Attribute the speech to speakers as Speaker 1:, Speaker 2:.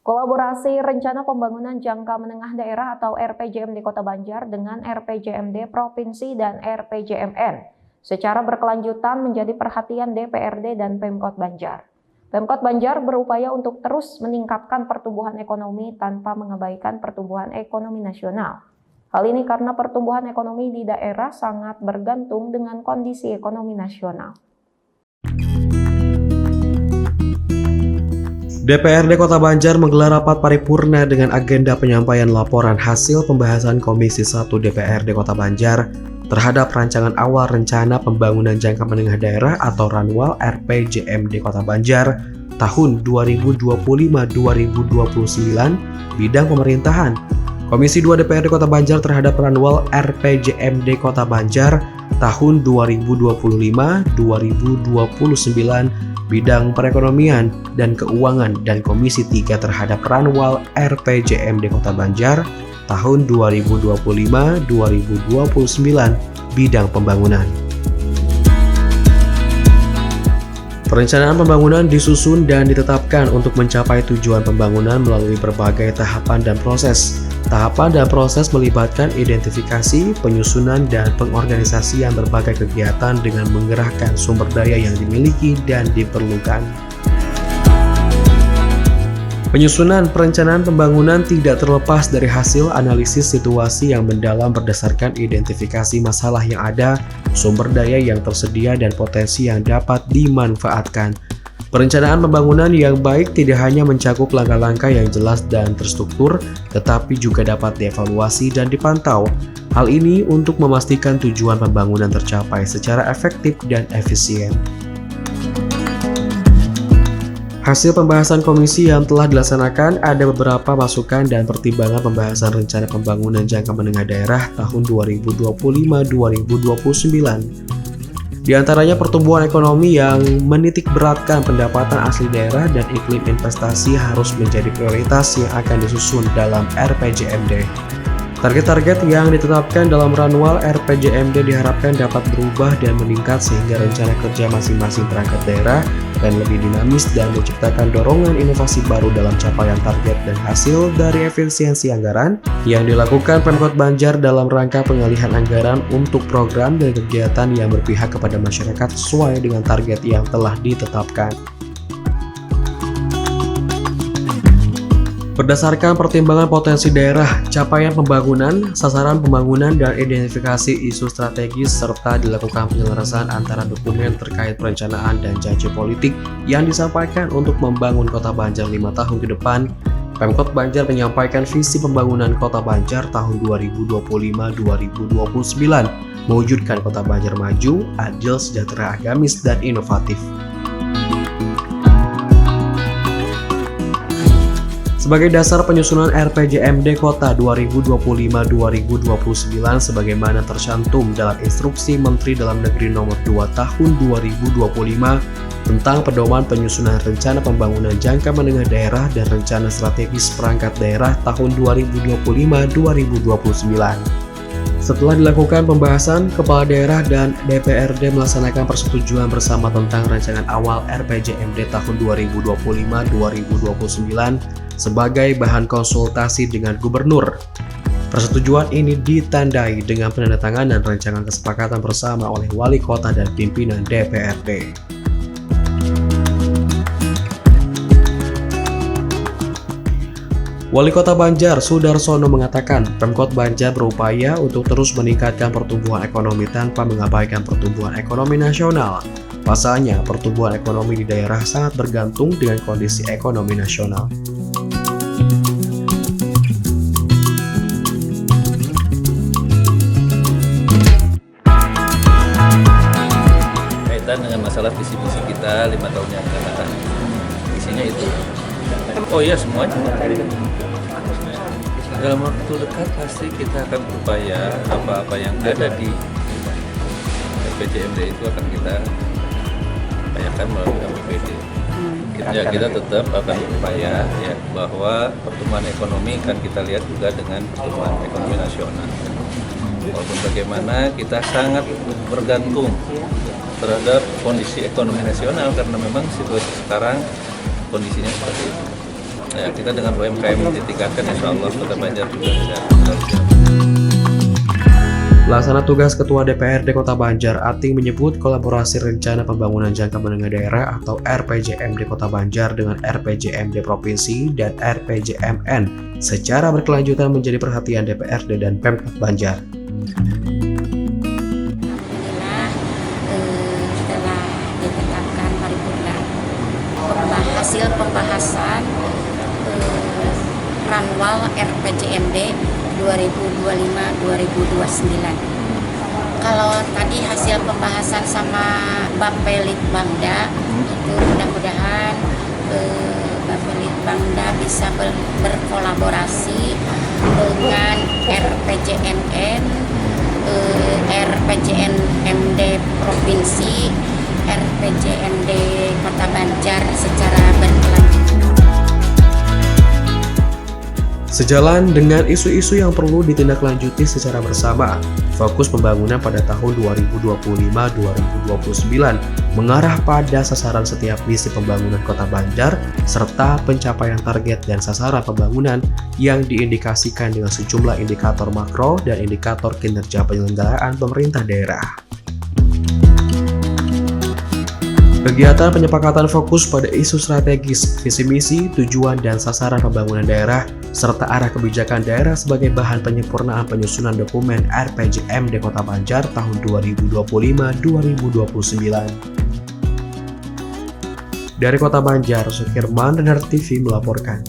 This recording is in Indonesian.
Speaker 1: Kolaborasi Rencana Pembangunan Jangka Menengah Daerah atau RPJMD Kota Banjar dengan RPJMD Provinsi dan RPJMN secara berkelanjutan menjadi perhatian DPRD dan Pemkot Banjar. Pemkot Banjar berupaya untuk terus meningkatkan pertumbuhan ekonomi tanpa mengabaikan pertumbuhan ekonomi nasional. Hal ini karena pertumbuhan ekonomi di daerah sangat bergantung dengan kondisi ekonomi nasional.
Speaker 2: DPRD Kota Banjar menggelar rapat paripurna dengan agenda penyampaian laporan hasil pembahasan Komisi 1 DPRD Kota Banjar terhadap rancangan awal Rencana Pembangunan Jangka Menengah Daerah atau RANWAL RPJMD Kota Banjar tahun 2025-2029 bidang pemerintahan. Komisi 2 DPRD Kota Banjar terhadap RANWAL RPJMD Kota Banjar tahun 2025-2029 bidang perekonomian dan keuangan dan Komisi 3 terhadap RANWAL RPJMD Kota Banjar tahun 2025-2029 bidang pembangunan. Perencanaan pembangunan disusun dan ditetapkan untuk mencapai tujuan pembangunan melalui berbagai tahapan dan proses. Tahapan dan proses melibatkan identifikasi, penyusunan, dan pengorganisasian berbagai kegiatan dengan menggerakkan sumber daya yang dimiliki dan diperlukan. Penyusunan perencanaan pembangunan tidak terlepas dari hasil analisis situasi yang mendalam berdasarkan identifikasi masalah yang ada, sumber daya yang tersedia, dan potensi yang dapat dimanfaatkan. Perencanaan pembangunan yang baik tidak hanya mencakup langkah-langkah yang jelas dan terstruktur, tetapi juga dapat dievaluasi dan dipantau. Hal ini untuk memastikan tujuan pembangunan tercapai secara efektif dan efisien. Hasil pembahasan komisi yang telah dilaksanakan ada beberapa masukan dan pertimbangan pembahasan Rencana Pembangunan Jangka Menengah Daerah tahun 2025-2029. Di antaranya pertumbuhan ekonomi yang menitik beratkan pendapatan asli daerah dan iklim investasi harus menjadi prioritas yang akan disusun dalam RPJMD. Target-target yang ditetapkan dalam RANWAL RPJMD diharapkan dapat berubah dan meningkat sehingga rencana kerja masing-masing perangkat daerah akan lebih dinamis dan menciptakan dorongan inovasi baru dalam capaian target dan hasil dari efisiensi anggaran yang dilakukan Pemkot Banjar dalam rangka pengalihan anggaran untuk program dan kegiatan yang berpihak kepada masyarakat sesuai dengan target yang telah ditetapkan. Berdasarkan pertimbangan potensi daerah, capaian pembangunan, sasaran pembangunan, dan identifikasi isu strategis serta dilakukan penyelesaian antara dokumen terkait perencanaan dan janji politik yang disampaikan untuk membangun Kota Banjar 5 tahun ke depan, Pemkot Banjar menyampaikan visi pembangunan Kota Banjar tahun 2025-2029, mewujudkan Kota Banjar maju, adil, sejahtera, agamis, dan inovatif. Sebagai dasar penyusunan RPJMD Kota 2025-2029 sebagaimana tercantum dalam Instruksi Menteri Dalam Negeri Nomor 2 Tahun 2025 tentang pedoman penyusunan Rencana Pembangunan Jangka Menengah Daerah dan Rencana Strategis Perangkat Daerah tahun 2025-2029. Setelah dilakukan pembahasan, Kepala Daerah dan DPRD melaksanakan persetujuan bersama tentang rancangan awal RPJMD tahun 2025-2029 sebagai bahan konsultasi dengan Gubernur. Persetujuan ini ditandai dengan penandatanganan rancangan kesepakatan bersama oleh Wali Kota dan pimpinan DPRD. Wali Kota Banjar, Sudarsono mengatakan, Pemkot Banjar berupaya untuk terus meningkatkan pertumbuhan ekonomi tanpa mengabaikan pertumbuhan ekonomi nasional. Pasalnya, pertumbuhan ekonomi di daerah sangat bergantung dengan kondisi ekonomi nasional.
Speaker 3: Kaitan dengan masalah visi-visi kita 5 tahun yang akan datang. Isinya itu. Oh iya, semuanya. Dalam waktu dekat pasti kita akan berupaya apa-apa yang ada di RPJMD itu akan kita upayakan melalui APBD. Kita tetap akan berupaya ya bahwa pertumbuhan ekonomi kan kita lihat juga dengan pertumbuhan ekonomi nasional. Walaupun bagaimana kita sangat bergantung terhadap kondisi ekonomi nasional karena memang situasi sekarang kondisinya seperti itu. Ya, kita dengan UMKM ditingkatkan, insya Allah Kota Banjar juga bisa.
Speaker 2: Pelaksana tugas Ketua DPRD Kota Banjar Ating menyebut kolaborasi Rencana Pembangunan Jangka Menengah Daerah atau RPJMD Kota Banjar dengan RPJMD Provinsi dan RPJMN secara berkelanjutan menjadi perhatian DPRD dan Pemkab Banjar.
Speaker 4: Setelah ditetapkan paripurna hasil pembahasan Ranwal RPJMD 2025-2029. Kalau tadi hasil pembahasan sama Bapelitbangda itu mudah-mudahan Bapelitbangda bisa berkolaborasi dengan RPJMN, RPJMD Provinsi, RPJMD Kota Banjar secara berkelanjutan.
Speaker 2: Sejalan dengan isu-isu yang perlu ditindaklanjuti secara bersama, fokus pembangunan pada tahun 2025-2029 mengarah pada sasaran setiap misi pembangunan Kota Banjar serta pencapaian target dan sasaran pembangunan yang diindikasikan dengan sejumlah indikator makro dan indikator kinerja penyelenggaraan pemerintah daerah. Kegiatan penyepakatan fokus pada isu strategis, visi misi, tujuan dan sasaran pembangunan daerah, serta arah kebijakan daerah sebagai bahan penyempurnaan penyusunan dokumen RPJMD Kota Banjar tahun 2025-2029. Dari Kota Banjar, Sukirman, Radar TV melaporkan.